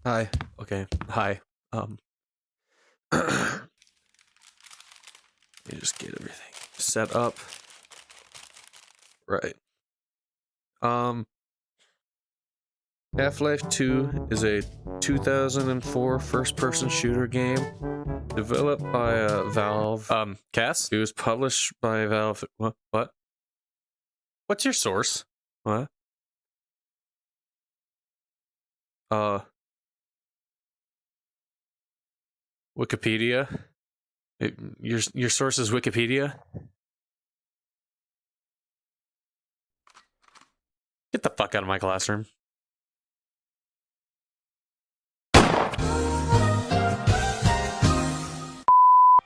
Hi. Okay. Hi. Let me just get everything set up. Right. Half-Life 2 is a 2004 first-person shooter game developed by Valve. Cass? It was published by Valve. What? What's your source? What? Wikipedia? Your source is Wikipedia? Get the fuck out of my classroom.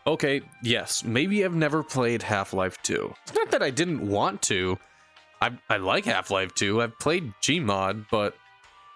Okay, yes, maybe I've never played Half-Life 2. It's not that I didn't want to. I like Half-Life 2. I've played Gmod, but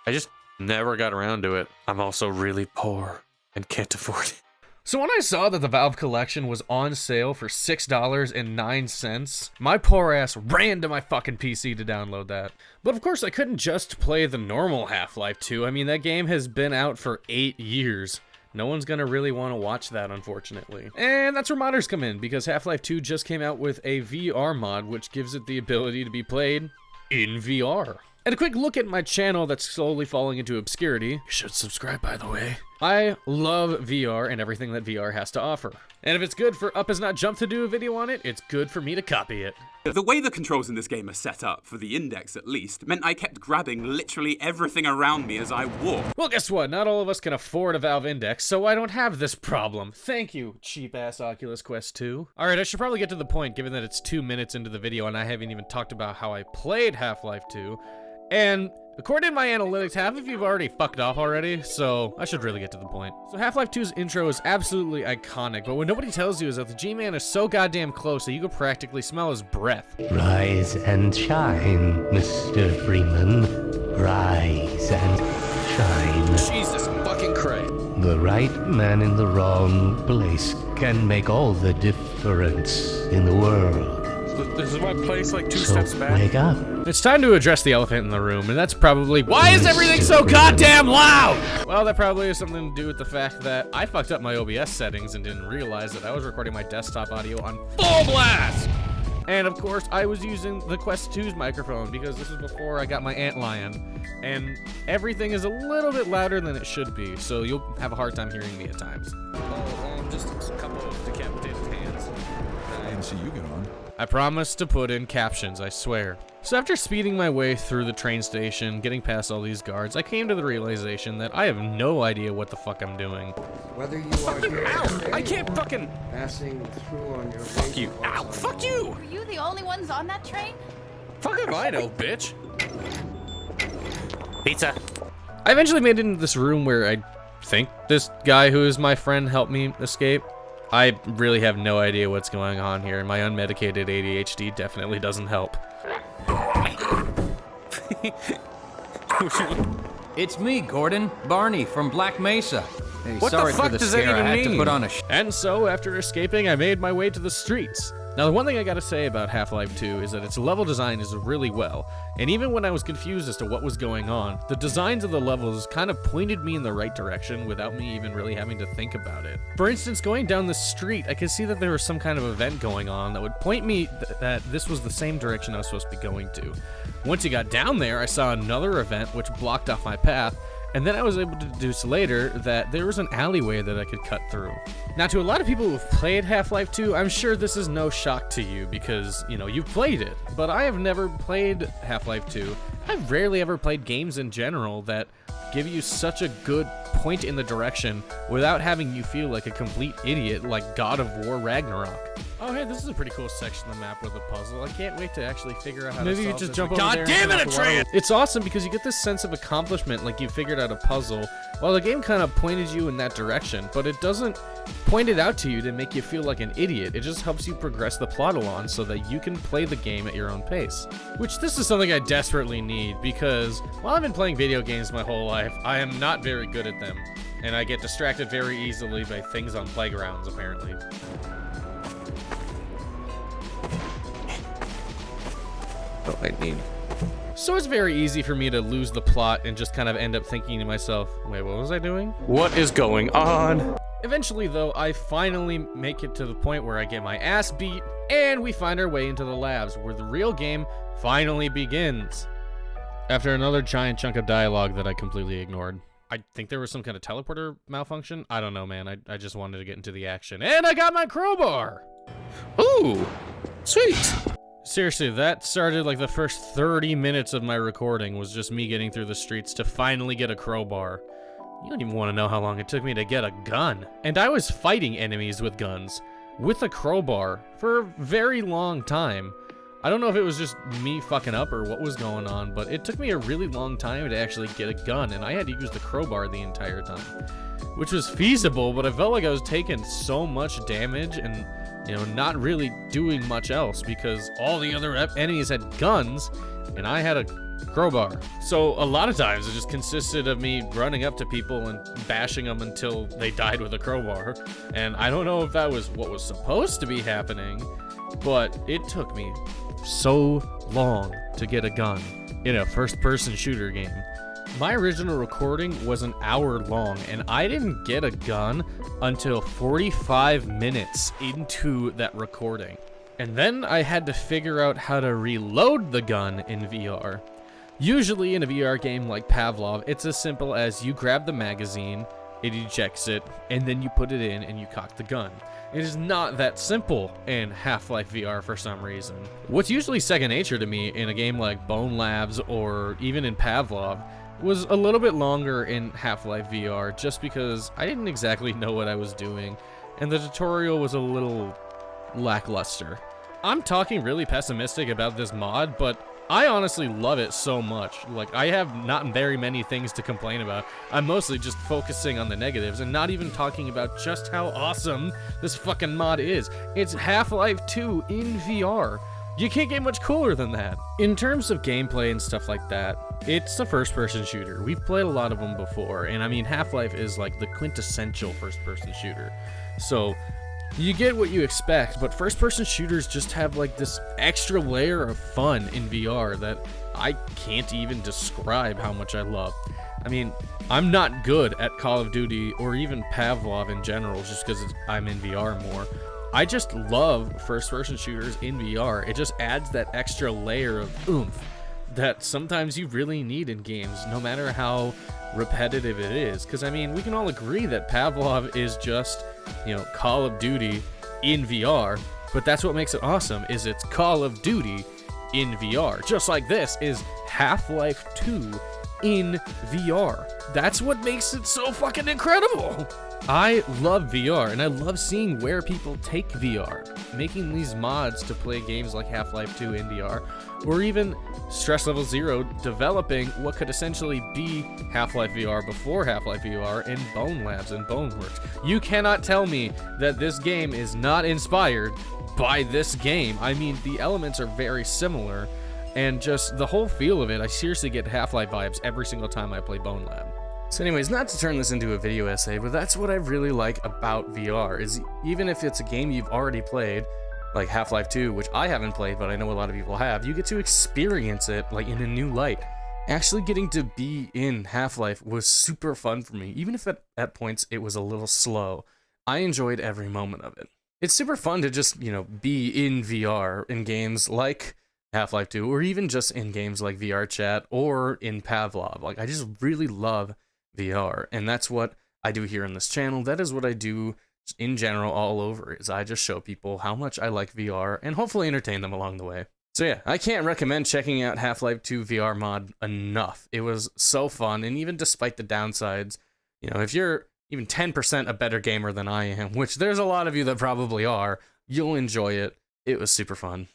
I just never got around to it. I'm also really poor and can't afford it. So when I saw that the Valve collection was on sale for $6.09, my poor ass ran to my fucking PC to download that. But of course I couldn't just play the normal Half-Life 2. I mean, that game has been out for 8 years. No one's gonna really want to watch that, unfortunately. And that's where modders come in, because Half-Life 2 just came out with a VR mod, which gives it the ability to be played in VR. And a quick look at my channel that's slowly falling into obscurity. You should subscribe, by the way. I love VR and everything that VR has to offer. And if it's good for Up Is Not Jump to do a video on it, it's good for me to copy it. The way the controls in this game are set up, for the index at least, meant I kept grabbing literally everything around me as I walked. Well, guess what? Not all of us can afford a Valve Index, so I don't have this problem. Thank you, cheap-ass Oculus Quest 2. Alright, I should probably get to the point, given that it's 2 minutes into the video and I haven't even talked about how I played Half-Life 2. And according to my analytics, half of you have already fucked off already, so I should really get to the point. So Half-Life 2's intro is absolutely iconic, but what nobody tells you is that the G-Man is so goddamn close that you could practically smell his breath. Rise and shine, Mr. Freeman. Rise and shine. Jesus fucking Christ. The right man in the wrong place can make all the difference in the world. This is my place like 2 So steps back. wake up. It's time to address the elephant in the room, and that's probably, why is everything so goddamn loud? Well, that probably has something to do with the fact that I fucked up my OBS settings and didn't realize that I was recording my desktop audio on full blast. And of course, I was using the Quest 2's microphone because this is before I got my antlion, and everything is a little bit louder than it should be, so you'll have a hard time hearing me at times. Just a couple of decapitated hands. I didn't see you get on. I promise to put in captions, I swear. So after speeding my way through the train station, getting past all these guards, I came to the realization that I have no idea what the fuck I'm doing. Whether you are here today, I can't fucking... passing through on your Fuck you. Ow, fuck you! Were you the only ones on that train? Fuck if I know, bitch. Pizza. I eventually made it into this room where I think this guy who is my friend helped me escape. I really have no idea what's going on here, and my unmedicated ADHD definitely doesn't help. It's me, Gordon. Barney from Black Mesa. Hey, What sorry the fuck for the does scare. that even I had mean? to put on a And so, after escaping, I made my way to the streets. Now, the one thing I gotta say about Half-Life 2 is that its level design is really well, and even when I was confused as to what was going on, the designs of the levels kind of pointed me in the right direction without me even really having to think about it. For instance, going down the street, I could see that there was some kind of event going on that would point me that this was the same direction I was supposed to be going to. Once you got down there, I saw another event which blocked off my path, and then I was able to deduce later that there was an alleyway that I could cut through. Now, to a lot of people who've played Half-Life 2, I'm sure this is no shock to you because, you know, you've played it. But I have never played Half-Life 2. I've rarely ever played games in general that give you such a good point in the direction without having you feel like a complete idiot like God of War Ragnarok. Oh, hey, this is a pretty cool section of the map with a puzzle. I can't wait to actually figure out how to solve this. Maybe you just jump over there. God damn it, Atreus! It's awesome because you get this sense of accomplishment like you figured out a puzzle, while the game kind of pointed you in that direction, but it doesn't point it out to you to make you feel like an idiot. It just helps you progress the plot along so that you can play the game at your own pace. Which this is something I desperately need because while I've been playing video games my whole life, I am not very good at them. And I get distracted very easily by things on playgrounds, apparently. Oh, I need So it's very easy for me to lose the plot and just kind of end up thinking to myself, wait, what was I doing? What is going on? Eventually, though, I finally make it to the point where I get my ass beat, and we find our way into the labs, where the real game finally begins. After another giant chunk of dialogue that I completely ignored. I think there was some kind of teleporter malfunction. I don't know, man. I just wanted to get into the action. And I got my crowbar! Ooh, sweet! Seriously, that started like the first 30 minutes of my recording was just me getting through the streets to finally get a crowbar. You don't even want to know how long it took me to get a gun. And I was fighting enemies with guns, with a crowbar, for a very long time. I don't know if it was just me fucking up or what was going on, but it took me a really long time to actually get a gun, and I had to use the crowbar the entire time. Which was feasible, but I felt like I was taking so much damage and, you know, not really doing much else because all the other enemies had guns, and I had a crowbar. So a lot of times it just consisted of me running up to people and bashing them until they died with a crowbar. And I don't know if that was what was supposed to be happening, but it took me so long to get a gun in a first-person shooter game. My original recording was an hour long, and I didn't get a gun until 45 minutes into that recording. And then I had to figure out how to reload the gun in VR. Usually in a VR game like Pavlov, it's as simple as you grab the magazine, it ejects it, and then you put it in and you cock the gun. It is not that simple in Half-Life VR for some reason. What's usually second nature to me in a game like Bone Labs or even in Pavlov was a little bit longer in Half-Life VR just because I didn't exactly know what I was doing and the tutorial was a little lackluster. I'm talking really pessimistic about this mod, but I honestly love it so much. Like, I have not very many things to complain about. I'm mostly just focusing on the negatives and not even talking about just how awesome this fucking mod is. It's Half-Life 2 in VR. You can't get much cooler than that. In terms of gameplay and stuff like that, it's a first-person shooter. We've played a lot of them before, and I mean, Half-Life is like the quintessential first-person shooter. So you get what you expect, but first-person shooters just have like this extra layer of fun in VR that I can't even describe how much I love. I mean, I'm not good at Call of Duty or even Pavlov in general just because I'm in VR more. I just love first-person shooters in VR. It just adds that extra layer of oomph that sometimes you really need in games, no matter how repetitive it is. Because, I mean, we can all agree that Pavlov is just, you know, Call of Duty in VR, but that's what makes it awesome, is it's Call of Duty in VR. Just like this is Half-Life 2 in VR. That's what makes it so fucking incredible. I love VR, and I love seeing where people take VR, making these mods to play games like Half-Life 2 in VR, or even Stress Level Zero developing what could essentially be Half-Life VR before Half-Life VR in Bone Labs and Boneworks. You cannot tell me that this game is not inspired by this game. I mean, the elements are very similar, and just the whole feel of it, I seriously get Half-Life vibes every single time I play Bone Lab. So anyways, not to turn this into a video essay, but that's what I really like about VR, is even if it's a game you've already played, like Half-Life 2, which I haven't played, but I know a lot of people have, you get to experience it like in a new light. Actually getting to be in Half-Life was super fun for me, even if at points it was a little slow. I enjoyed every moment of it. It's super fun to just, you know, be in VR in games like Half-Life 2, or even just in games like VR Chat or in Pavlov. Like, I just really love VR, and that's what I do here on this channel. That is what I do in general all over, is I just show people how much I like VR and hopefully entertain them along the way. So yeah, I can't recommend checking out Half-Life 2 VR mod enough. It was so fun, and even despite the downsides, you know, if you're even 10% a better gamer than I am, which there's a lot of you that probably are, you'll enjoy it. It was super fun.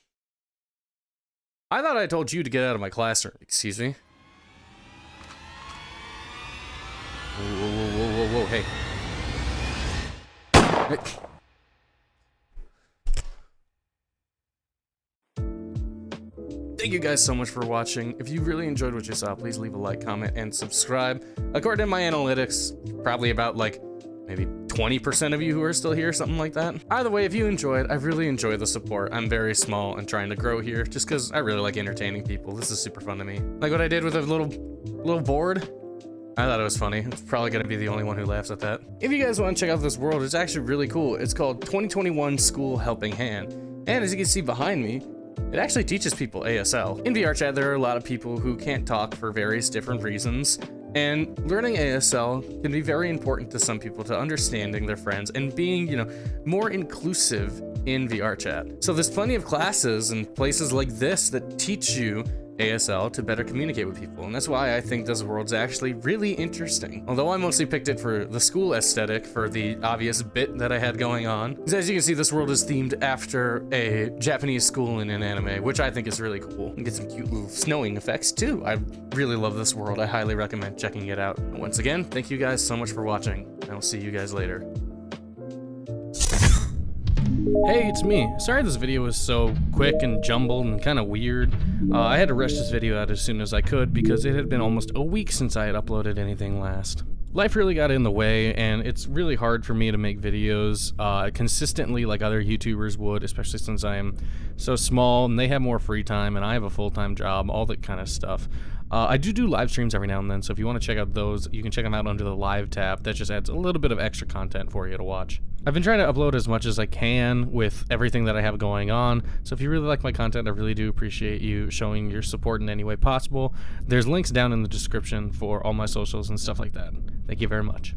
I thought I told you to get out of my classroom. Excuse me? Whoa, hey. Thank you guys so much for watching. If you really enjoyed what you saw, please leave a like, comment, and subscribe. According to my analytics, probably about like maybe 20% of you who are still here, something like that. Either way, if you enjoyed, I really enjoy the support. I'm very small and trying to grow here just because I really like entertaining people. This is super fun to me. Like what I did with a little board. I thought it was funny. It's probably gonna be the only one who laughs at that. If you guys want to check out this world, it's actually really cool. It's called 2021 School Helping Hand. And as you can see behind me, it actually teaches people ASL. In VR chat, there are a lot of people who can't talk for various different reasons. And learning ASL can be very important to some people to understanding their friends and being, you know, more inclusive in VR chat. So there's plenty of classes and places like this that teach you ASL to better communicate with people, and that's why I think this world's actually really interesting. Although I mostly picked it for the school aesthetic, for the obvious bit that I had going on. Because as you can see, this world is themed after a Japanese school in an anime, which I think is really cool. And get some cute little snowing effects too. I really love this world. I highly recommend checking it out. And once again, thank you guys so much for watching, and I'll see you guys later. Hey, it's me. Sorry this video was so quick and jumbled and kind of weird. I had to rush this video out as soon as I could because it had been almost a week since I had uploaded anything last. Life really got in the way, and it's really hard for me to make videos consistently like other YouTubers would, especially since I am so small and they have more free time and I have a full-time job, all that kind of stuff. I do live streams every now and then, so if you want to check out those, you can check them out under the live tab. That just adds a little bit of extra content for you to watch. I've been trying to upload as much as I can with everything that I have going on, so if you really like my content, I really do appreciate you showing your support in any way possible. There's links down in the description for all my socials and stuff like that. Thank you very much.